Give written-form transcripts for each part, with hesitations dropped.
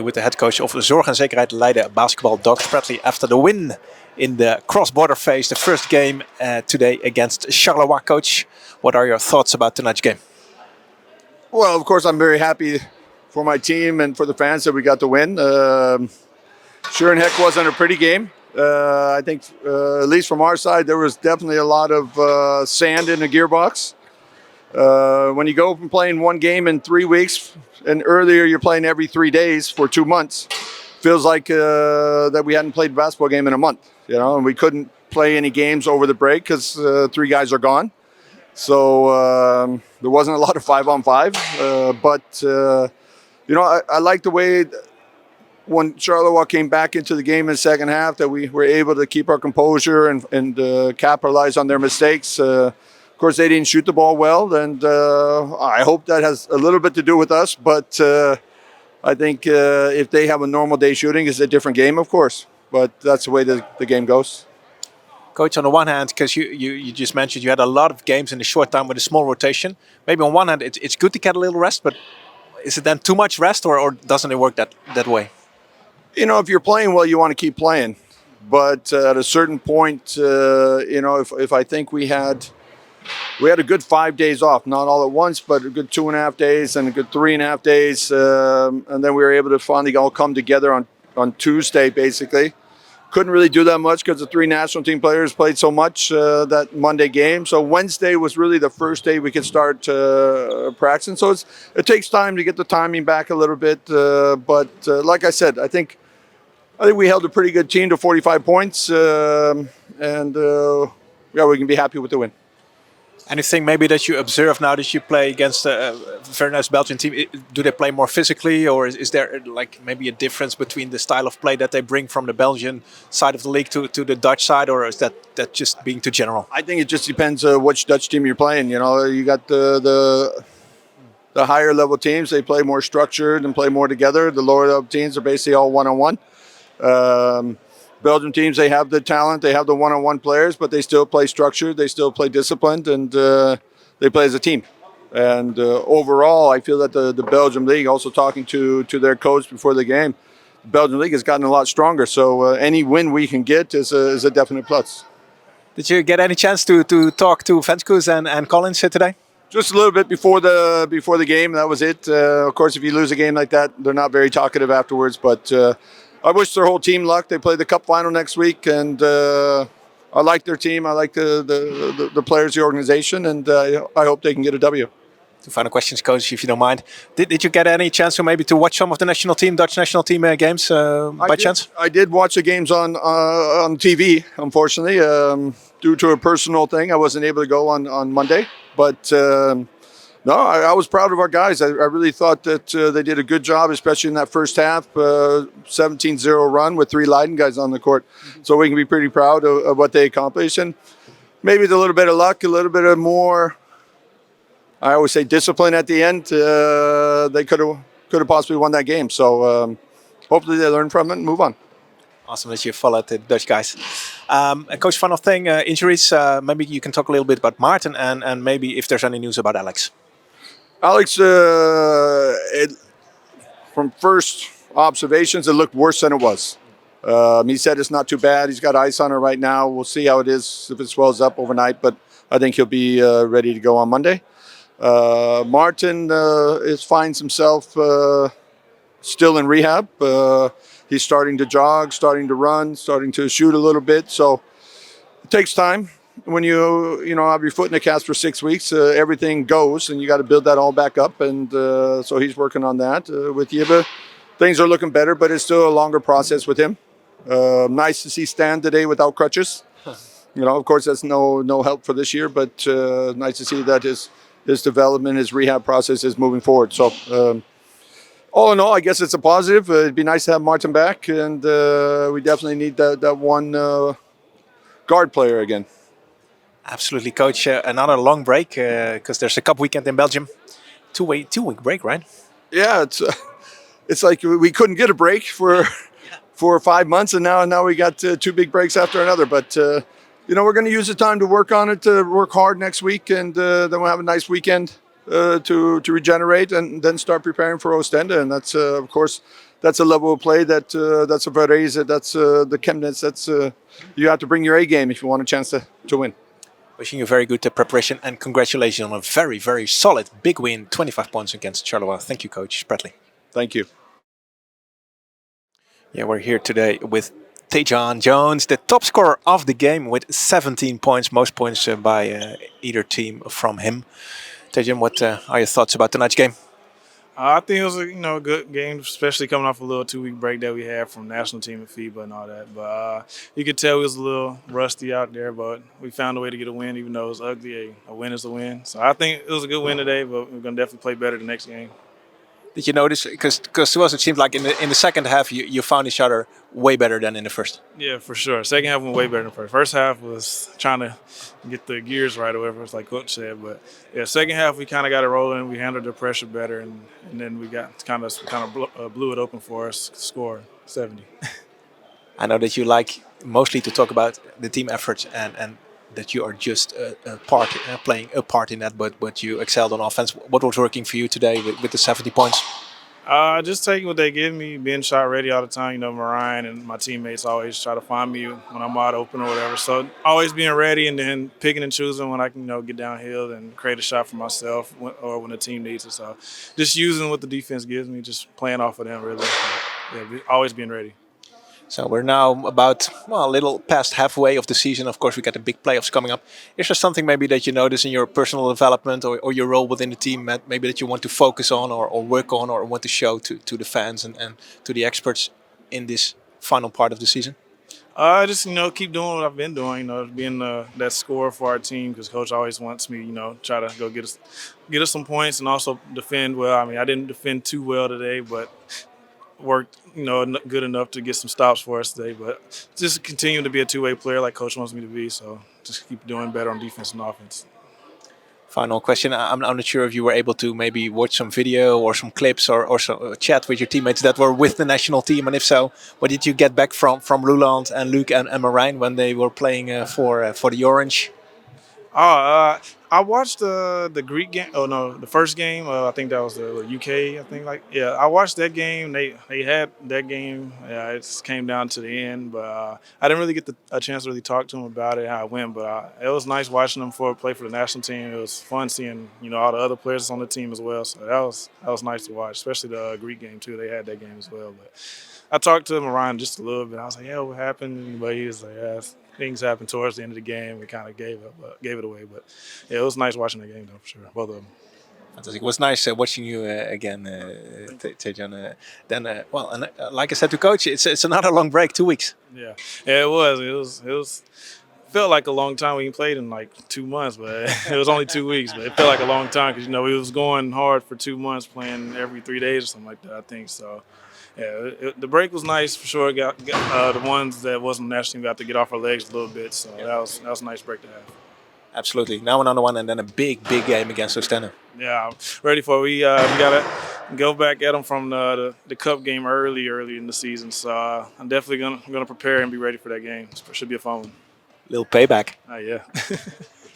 here with the head coach of Zorg and Zekerheid Leiden basketball, Doug Spradley, after the win in the cross-border phase, the first game today against Charleroi. Coach, what are your thoughts about tonight's game? Well, of course, I'm very happy for my team and for the fans that we got the win. Sure and heck wasn't a pretty game. I think, at least from our side, there was definitely a lot of sand in the gearbox. When you go from playing one game in 3 weeks, and earlier you're playing every 3 days for 2 months, feels like that we hadn't played a basketball game in a month. You know, and we couldn't play any games over the break because 3 guys are gone. So there wasn't a lot of 5-on-5. But you know, I like the way when Charleroi came back into the game in the second half that we were able to keep our composure and capitalize on their mistakes. Of course, they didn't shoot the ball well, and I hope that has a little bit to do with us. But I think if they have a normal day shooting, it's a different game, of course. But that's the way the game goes. Coach, on the one hand, because you just mentioned you had a lot of games in a short time with a small rotation. Maybe on one hand, it's good to get a little rest, but is it then too much rest, or doesn't it work that way? You know, if you're playing well, you want to keep playing. But at a certain point, you know, if I think we had a good 5 days off, not all at once, but a good 2.5 days and a good 3.5 days. And then we were able to finally all come together on Tuesday, basically. Couldn't really do that much because the 3 national team players played so much that Monday game. So Wednesday was really the first day we could start practicing. So it takes time to get the timing back a little bit. But like I said, I think we held a pretty good team to 45 points. And yeah, we can be happy with the win. Anything maybe that you observe now that you play against a very nice Belgian team? Do they play more physically, or is there like maybe a difference between the style of play that they bring from the Belgian side of the league to the Dutch side, or is that just being too general? I think it just depends which Dutch team you're playing. You know, you got the higher level teams, they play more structured and play more together. The lower level teams are basically all one-on-one. Belgian teams, they have the talent, they have the one-on-one players, but they still play structured, they still play disciplined, and they play as a team. And overall, I feel that the Belgian league, also talking to their coach before the game, the Belgian league has gotten a lot stronger. So any win we can get is a definite plus. Did you get any chance to talk to Venskoes and Collins today? Just a little bit before the game, that was it. Of course, if you lose a game like that, they're not very talkative afterwards, but I wish their whole team luck. They play the cup final next week, and I like their team. I like the players, the organization, and I hope they can get a W. 2 final questions, Coach, if you don't mind. Did you get any chance to watch some of the national team, Dutch national team games by chance? I did watch the games on TV, unfortunately. Due to a personal thing, I wasn't able to go on Monday. But no, I was proud of our guys. I really thought that they did a good job, especially in that first half, 17-0 run with 3 Leiden guys on the court. So we can be pretty proud of what they accomplished. And maybe with a little bit of luck, a little bit of more, I always say, discipline at the end. They could have possibly won that game. So hopefully they learn from it and move on. Awesome that you followed the Dutch guys. Coach, final thing, injuries. Maybe you can talk a little bit about Martin and maybe if there's any news about Alex. Alex, from first observations, it looked worse than it was. He said it's not too bad. He's got ice on it right now. We'll see how it is if it swells up overnight, but I think he'll be ready to go on Monday. Martin finds himself still in rehab. He's starting to jog, starting to run, starting to shoot a little bit. So it takes time. When you have your foot in the cast for 6 weeks, everything goes, and you got to build that all back up. And so he's working on that. With Yibbe, things are looking better, but it's still a longer process with him. Nice to see Stan today without crutches. You know, of course, that's no help for this year, but nice to see that his development, his rehab process is moving forward. So all in all, I guess it's a positive. It'd be nice to have Martin back, and we definitely need that one guard player again. Absolutely, Coach. Another long break because there's a cup weekend in Belgium. Two-week break, right? Yeah, it's like we couldn't get a break for 5 months, and now we got 2 big breaks after another. But you know, we're going to use the time to work on it, to work hard next week, and then we'll have a nice weekend to regenerate, and then start preparing for Oostende. And that's of course that's a level of play that's a Varese, that's the Chemnitz. That's you have to bring your A game if you want a chance to win. Wishing you very good preparation and congratulations on a very, very solid big win, 25 points against Charleroi. Thank you, Coach Spradley. Thank you. Yeah, we're here today with Tajion Jones, the top scorer of the game with 17 points, most points by either team from him. Tajion, what are your thoughts about tonight's game? I think it was a good game, especially coming off a little 2-week break that we had from national team and FIBA and all that. But you could tell we was a little rusty out there, but we found a way to get a win, even though it was ugly. A win is a win. So I think it was a good win today, but we're gonna definitely play better the next game. Did you notice? Because to us it seemed like in the second half you found each other way better than in the first. Yeah, for sure. Second half went way better than first. First half was trying to get the gears right or whatever, it's like Coach said. But yeah, second half we kind of got it rolling. We handled the pressure better, and then we got kind of blew it open for us. Score 70. I know that you like mostly to talk about the team efforts and that you are just playing a part in that, but you excelled on offense. What was working for you today with the 70 points? Just taking what they give me, being shot ready all the time. You know, Mariah and my teammates always try to find me when I'm wide open or whatever. So always being ready and then picking and choosing when I can, get downhill and create a shot for myself or when the team needs it. So just using what the defense gives me, just playing off of them really. Yeah, always being ready. So we're now about a little past halfway of the season. Of course, we got the big playoffs coming up. Is there something maybe that you notice in your personal development or your role within the team maybe that you want to focus on or work on or want to show to the fans and to the experts in this final part of the season? Just keep doing what I've been doing. Being that scorer for our team because Coach always wants me. Try to go get us some points and also defend well. I mean, I didn't defend too well today, but worked, good enough to get some stops for us today. But just continue to be a two-way player like Coach wants me to be. So just keep doing better on defense and offense. Final question. I'm not sure if you were able to maybe watch some video or some clips or some chat with your teammates that were with the national team. And if so, what did you get back from Roland and Luke and Marijn when they were playing for the Orange? I watched the Greek game. Oh no, the first game. I think that was the UK. I watched that game. They had that game. Yeah, it just came down to the end, but I didn't really get a chance to really talk to them about it, how it went. But it was nice watching them play for the national team. It was fun seeing all the other players on the team as well. So that was nice to watch, especially the Greek game too. They had that game as well. But I talked to Marijn just a little bit. I was like, "Yeah, what happened?" But he was like, "Yeah, things happened towards the end of the game. We kind of gave it away." But yeah, it was nice watching the game though, for sure, both of them. Fantastic. It was nice watching you again, Tajion. Like I said to Coach, it's another long break, 2 weeks. Yeah, it was. Felt like a long time. We played in like 2 months, but it was only 2 weeks. But it felt like a long time because we was going hard for 2 months, playing every 3 days or something like that. I think so. Yeah, the break was nice for sure. Got the ones that wasn't national team got to get off our legs a little bit, so that was a nice break to have. Absolutely. Now another one, and then a big game against Oostende. Yeah, ready for it. We gotta go back at them from the cup game early in the season. So I'm definitely gonna prepare and be ready for that game. It should be a fun one. Little payback. Yeah.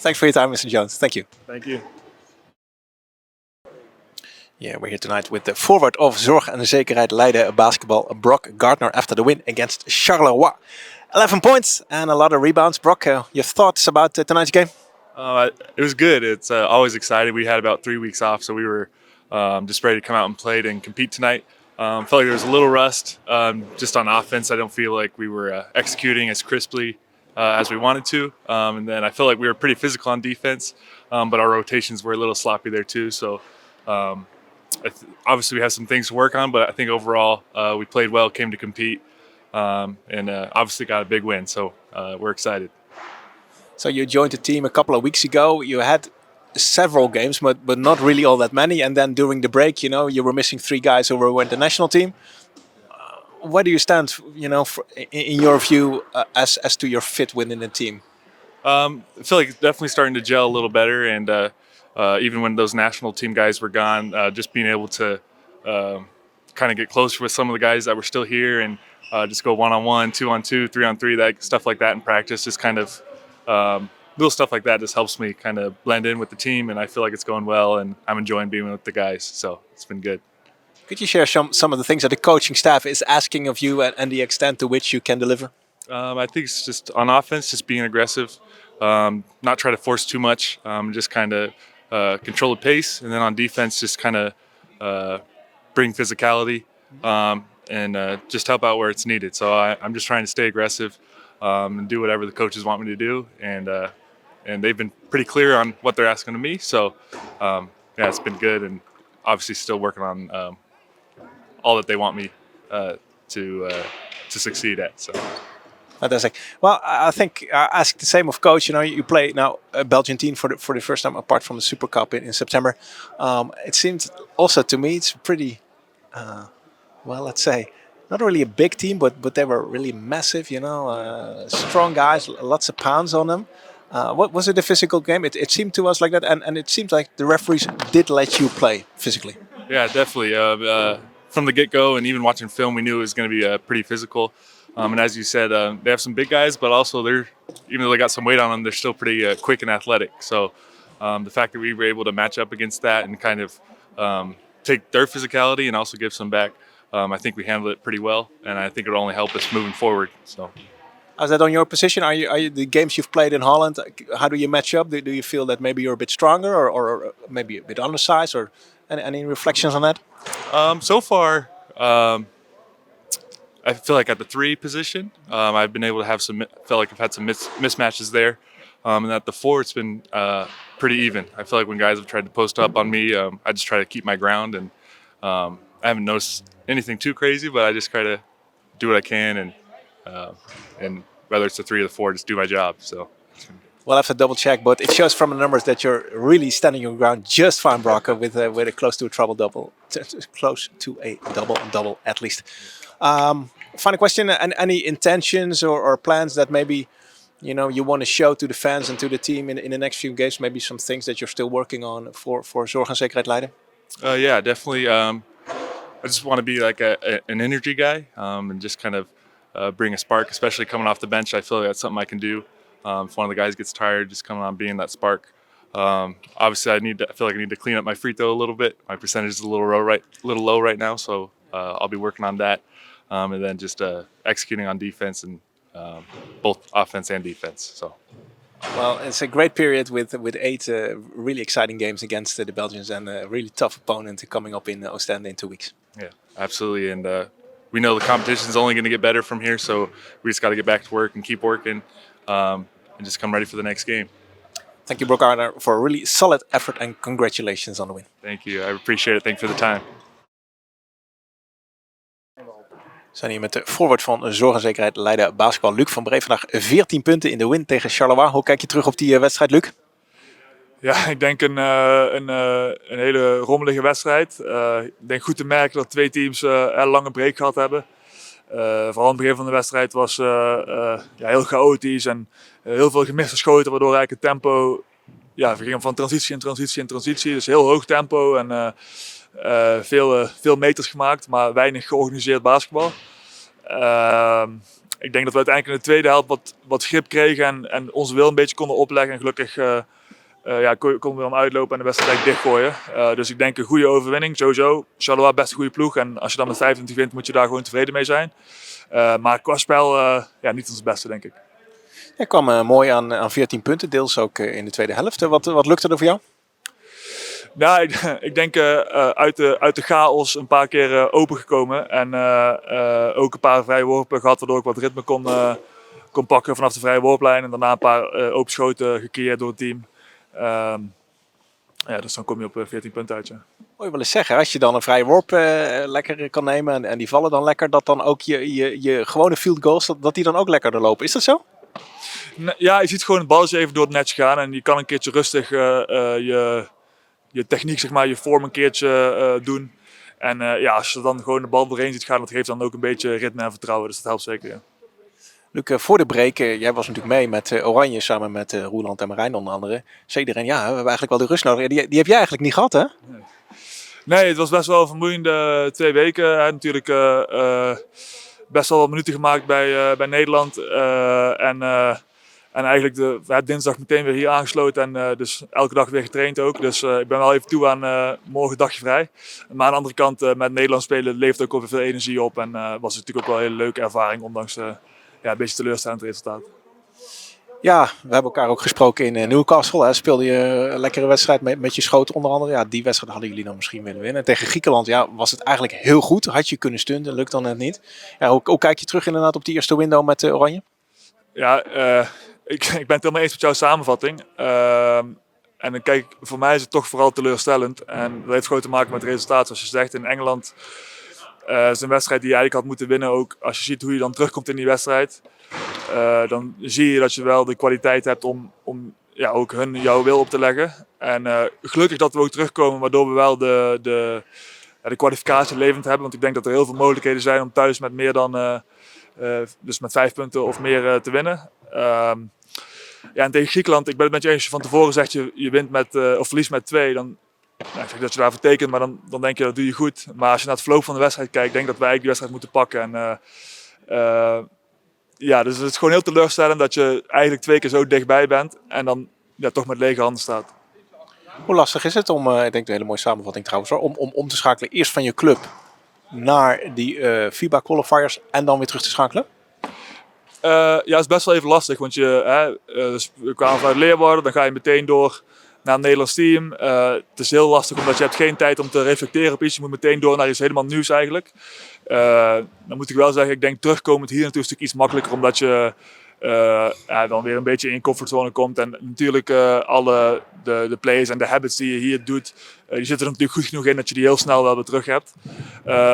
Thanks for your time, Mr. Jones. Thank you. Thank you. Yeah, we're here tonight with the forward of Zorg and Zekerheid Leiden basketball, Brock Gardner, after the win against Charleroi. 11 points and a lot of rebounds. Brock, your thoughts about tonight's game? It was good. It's always exciting. We had about 3 weeks off, so we were just ready to come out and play and compete tonight. Felt like there was a little rust just on offense. I don't feel like we were executing as crisply as we wanted to. And then I feel like we were pretty physical on defense, but our rotations were a little sloppy there too. So obviously we have some things to work on, but I think overall we played well, came to compete, and obviously got a big win. So we're excited. So you joined the team a couple of weeks ago. You had several games, but not really all that many. And then during the break, you were missing 3 guys who were in the national team. Where do you stand, in your view, as to your fit within the team? I feel like it's definitely starting to gel a little better, and even when those national team guys were gone, just being able to kind of get closer with some of the guys that were still here and just go 1-on-1, 2-on-2, 3-on-3, that stuff like that in practice. Just kind of little stuff like that just helps me kind of blend in with the team, and I feel like it's going well, and I'm enjoying being with the guys. So it's been good. Could you share some of the things that the coaching staff is asking of you and the extent to which you can deliver? I think it's just on offense, just being aggressive, not try to force too much, just kind of control the pace, and then on defense, just kind of bring physicality and just help out where it's needed. So I'm just trying to stay aggressive and do whatever the coaches want me to do, and they've been pretty clear on what they're asking of me. So yeah, it's been good, and obviously still working on all that they want me to succeed at. So. Fantastic. Well, I think I ask the same of coach. You play now a Belgian team for the first time apart from the Super Cup in September. It seems also to me it's pretty, let's say, not really a big team, but they were really massive. Strong guys, lots of pounds on them. What was it a physical game? It seemed to us like that, and it seems like the referees did let you play physically. Yeah, definitely. From the get-go, and even watching film, we knew it was going to be pretty physical. And as you said, they have some big guys, but also even though they got some weight on them, they're still pretty quick and athletic. So the fact that we were able to match up against that and kind of take their physicality and also give some back, I think we handled it pretty well, and I think it'll only help us moving forward. So. How's that on your position? Are you the games you've played in Holland? How do you match up? Do you feel that maybe you're a bit stronger or maybe a bit undersized? Or any reflections on that? So far, I feel like at the 3 position, I've been able to have felt like I've had some mismatches there. And at the 4, it's been pretty even. I feel like when guys have tried to post up on me, I just try to keep my ground. And I haven't noticed anything too crazy, but I just try to do what I can. And whether it's the 3 or the 4, just do my job. So. We'll have to double check, but it shows from the numbers that you're really standing your ground just fine, Brock, with a close to a double, close to a double at least. Final question: any intentions or plans that maybe you want to show to the fans and to the team in the next few games? Maybe some things that you're still working on for Zorg and Zekerheid Leiden. Yeah, definitely. I just want to be like an energy guy and just kind of bring a spark, especially coming off the bench. I feel like that's something I can do. If one of the guys gets tired, just coming on being that spark. Obviously, I feel like I need to clean up my free throw a little bit. My percentage is a little low right now, so I'll be working on that. And then just executing on defense and both offense and defense. So. Well, it's a great period with 8 really exciting games against the Belgians and a really tough opponent coming up in Ostende in 2 weeks. Yeah, absolutely. And we know the competition is only going to get better from here, so we just got to get back to work and keep working and just come ready for the next game. Thank you, Brock Gardner, for a really solid effort and congratulations on the win. Thank you. I appreciate it. Thank you for the time. We zijn hier met de forward van Zorg en Zekerheid Leiden basketbal, Luuk van Bree. Vandaag 14 punten in de win tegen Charleroi. Hoe kijk je terug op die wedstrijd, Luc? Ja, ik denk een hele rommelige wedstrijd. Ik denk goed te merken dat 2 teams een lange break gehad hebben. Vooral in het begin van de wedstrijd was heel chaotisch en heel veel gemiste schoten, waardoor eigenlijk het tempo we gingen van transitie in transitie in transitie. Dus heel hoog tempo en veel meters gemaakt, maar weinig georganiseerd basketbal. Ik denk dat we uiteindelijk in de tweede helft wat grip kregen en onze wil een beetje konden opleggen. En gelukkig konden we dan uitlopen en de wedstrijd dichtgooien. Dus ik denk een goede overwinning, sowieso. Charleroi best een goede ploeg en als je dan met 25 wint moet je daar gewoon tevreden mee zijn. Maar qua spel niet ons beste, denk ik. Je kwam mooi aan 14 punten, deels ook in de tweede helft. Wat lukte er voor jou? Nou, ik denk uit de chaos een paar keer opengekomen. En ook een paar vrije worpen gehad, waardoor ik wat ritme kon pakken vanaf de vrije worplijn. En daarna een paar open schoten gecreëerd door het team. Dus dan kom je op 14 punten uit. Ja. Moet je wel eens zeggen, als je dan een vrije worp lekker kan nemen en die vallen dan lekker, dat dan ook je gewone field goals, dat die dan ook lekkerder lopen. Is dat zo? Ja, je ziet gewoon het balletje even door het netje gaan en je kan een keertje rustig je techniek, zeg maar, je vorm een keertje doen. En als je dan gewoon de bal doorheen ziet gaan, dat geeft dan ook een beetje ritme en vertrouwen. Dus dat helpt zeker, ja. Luc, voor de break, jij was natuurlijk mee met Oranje samen met Roeland en Marijn onder andere. Zei iedereen, we hebben eigenlijk wel de rust nodig. Die heb jij eigenlijk niet gehad, hè? Nee, het was best wel een vermoeiende 2 weken. Hij had natuurlijk best wel wat minuten gemaakt bij Nederland. En eigenlijk dinsdag meteen weer hier aangesloten en dus elke dag weer getraind ook. Dus ik ben wel even toe aan morgen dagje vrij. Maar aan de andere kant, met Nederland spelen levert ook wel weer veel energie op. En was het natuurlijk ook wel een hele leuke ervaring, ondanks een beetje teleurstellend resultaat. Ja, we hebben elkaar ook gesproken in Newcastle. Hè. Speelde je een lekkere wedstrijd met je schoten onder andere. Ja, die wedstrijd hadden jullie dan misschien willen winnen. Tegen Griekenland was het eigenlijk heel goed. Had je kunnen stunten, lukt dan net niet. Ja, hoe kijk je terug inderdaad op die eerste window met Oranje? Ja, ik ben het helemaal eens met jouw samenvatting. En dan kijk, voor mij is het toch vooral teleurstellend. En dat heeft gewoon te maken met het resultaat. Zoals je zegt, in Engeland is een wedstrijd die je eigenlijk had moeten winnen. Ook als je ziet hoe je dan terugkomt in die wedstrijd. Dan zie je dat je wel de kwaliteit hebt om ook hun jouw wil op te leggen. En gelukkig dat we ook terugkomen, waardoor we wel de kwalificatie levend hebben. Want ik denk dat er heel veel mogelijkheden zijn om thuis met meer dan... dus met 5 punten of meer te winnen. En tegen Griekenland, ik ben het met je eens. Als je van tevoren zegt je wint of verliest met 2, dan ik zeg dat je daarvoor tekent, maar dan denk je dat doe je goed. Maar als je naar het verloop van de wedstrijd kijkt, denk ik dat wij eigenlijk die wedstrijd moeten pakken. Dus het is gewoon heel teleurstellend dat je eigenlijk 2 keer zo dichtbij bent en dan toch met lege handen staat. Hoe lastig is het om, ik denk een hele mooie samenvatting trouwens, om te schakelen eerst van je club naar die FIBA qualifiers en dan weer terug te schakelen? Het is best wel even lastig, want we kwamen vanuit Leeuwarden, dan ga je meteen door naar het Nederlands team. Het is heel lastig omdat je hebt geen tijd om te reflecteren op iets. Je moet meteen door naar iets helemaal nieuws eigenlijk. Dan moet ik wel zeggen, ik denk terugkomend hier natuurlijk een stuk iets makkelijker, omdat je dan weer een beetje in je comfortzone komt. En natuurlijk alle de plays en de habits die je hier doet, die zitten er natuurlijk goed genoeg in dat je die heel snel wel weer terug hebt.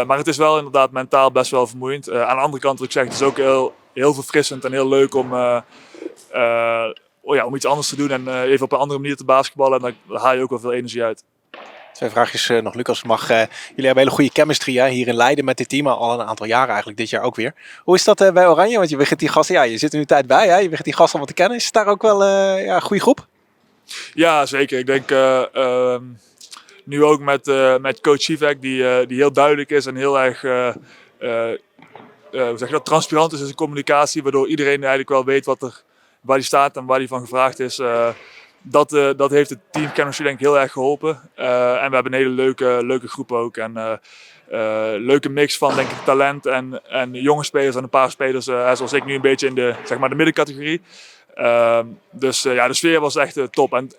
Maar het is wel inderdaad mentaal best wel vermoeiend. Aan de andere kant, wat ik zeg, het is ook heel verfrissend en heel leuk om iets anders te doen en even op een andere manier te basketballen. En dan haal je ook wel veel energie uit. 2 vraagjes nog, Lucas. Jullie hebben hele goede chemistry hier in Leiden met dit team, al een aantal jaren eigenlijk, dit jaar ook weer. Hoe is dat bij Oranje? Want je begint die gasten, je zit er nu tijd bij, je begint die gasten allemaal te kennen. Is het daar ook wel een goede groep? Ja, zeker. Ik denk nu ook met coach Sivek, die heel duidelijk is en heel erg transparant is in zijn communicatie, waardoor iedereen eigenlijk wel weet waar hij staat en waar hij van gevraagd is. Dat heeft het team chemistry denk ik heel erg geholpen. En we hebben een hele leuke groep ook. En leuke mix van denk ik talent en jonge spelers en een paar spelers zoals ik nu een beetje in de middencategorie. Dus de sfeer was echt top. En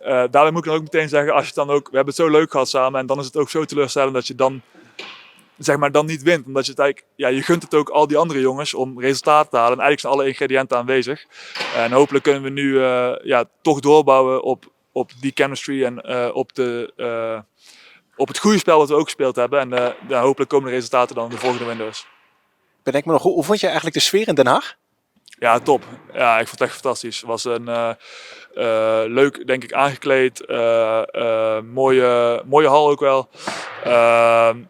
daarbij moet ik dan ook meteen zeggen, als je dan ook, we hebben het zo leuk gehad samen en dan is het ook zo teleurstellend dat je dan niet wint. Omdat je het eigenlijk, je gunt het ook al die andere jongens om resultaten te halen. En eigenlijk zijn alle ingrediënten aanwezig. En hopelijk kunnen we nu toch doorbouwen op die chemistry en op het goede spel wat we ook gespeeld hebben. En hopelijk komen de resultaten dan in de volgende windows. Bedenk me nog, hoe vond je eigenlijk de sfeer in Den Haag? Ja, top. Ja, ik vond het echt fantastisch. Het was een leuk, denk ik, aangekleed. Mooie hal ook wel.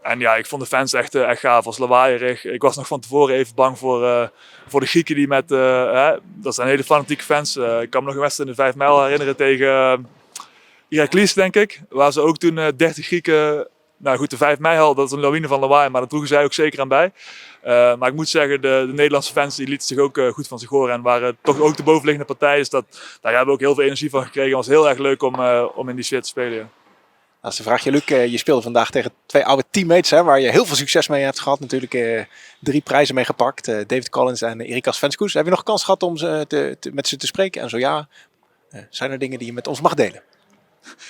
En ik vond de fans echt gaaf. Het was lawaaierig. Ik was nog van tevoren even bang voor de Grieken die dat zijn hele fanatieke fans. Ik kan me nog een wedstrijd in de 5 mijl herinneren tegen Iraklis, denk ik. Waar ze ook toen 30 Grieken... Nou goed, de 5 mei-hal, dat is een lawine van lawaai, maar dat droegen zij ook zeker aan bij. Maar ik moet zeggen, de Nederlandse fans die lieten zich ook goed van zich horen en waren toch ook de bovenliggende partij. Dus daar hebben we ook heel veel energie van gekregen. Het was heel erg leuk om in die sfeer te spelen. Ja. Als de vraag je, Luc, je speelde vandaag tegen 2 oude teammates, waar je heel veel succes mee hebt gehad. Natuurlijk 3 prijzen mee gepakt, David Collins en Erikas Venskoes. Heb je nog kans gehad om met ze te spreken? En zo ja, zijn er dingen die je met ons mag delen?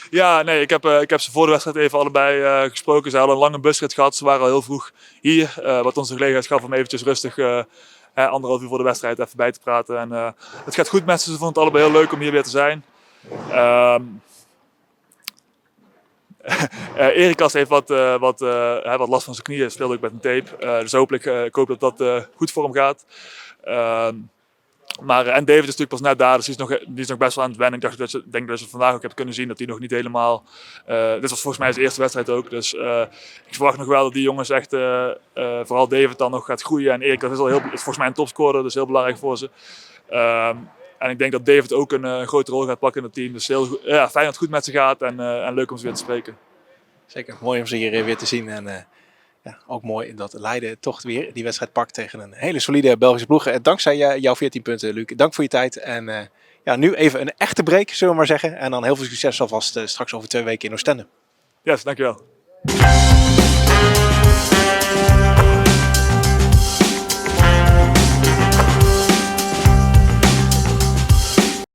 Ja, nee, ik heb ze voor de wedstrijd even allebei gesproken. Ze hadden een lange busrit gehad. Ze waren al heel vroeg hier. Wat ons de gelegenheid gaf om eventjes rustig 1,5 uur voor de wedstrijd even bij te praten. En het gaat goed met ze. Ze vonden het allebei heel leuk om hier weer te zijn. Erikas heeft wat last van zijn knieën. Speelde ook met een tape. Dus hopelijk, ik hoop dat dat goed voor hem gaat. En David is natuurlijk pas net daar, dus die is nog best wel aan het wennen. Ik denk dat je vandaag ook hebt kunnen zien dat hij nog niet helemaal... dit was volgens mij zijn eerste wedstrijd ook. Dus ik verwacht nog wel dat die jongens echt, vooral David dan nog gaat groeien. En Erik is volgens mij een topscorer, dus heel belangrijk voor ze. En ik denk dat David ook een grote rol gaat pakken in het team. Dus fijn dat het goed met ze gaat en leuk om ze weer te spreken. Zeker, mooi om ze hier weer te zien. En Ja, ook mooi dat Leiden toch weer die wedstrijd pakt tegen een hele solide Belgische ploeg. Dankzij jouw 14 punten, Luc. Dank voor je tijd. En nu even een echte break, zullen we maar zeggen. En dan heel veel succes alvast straks over 2 weken in Oostende. Yes, dankjewel.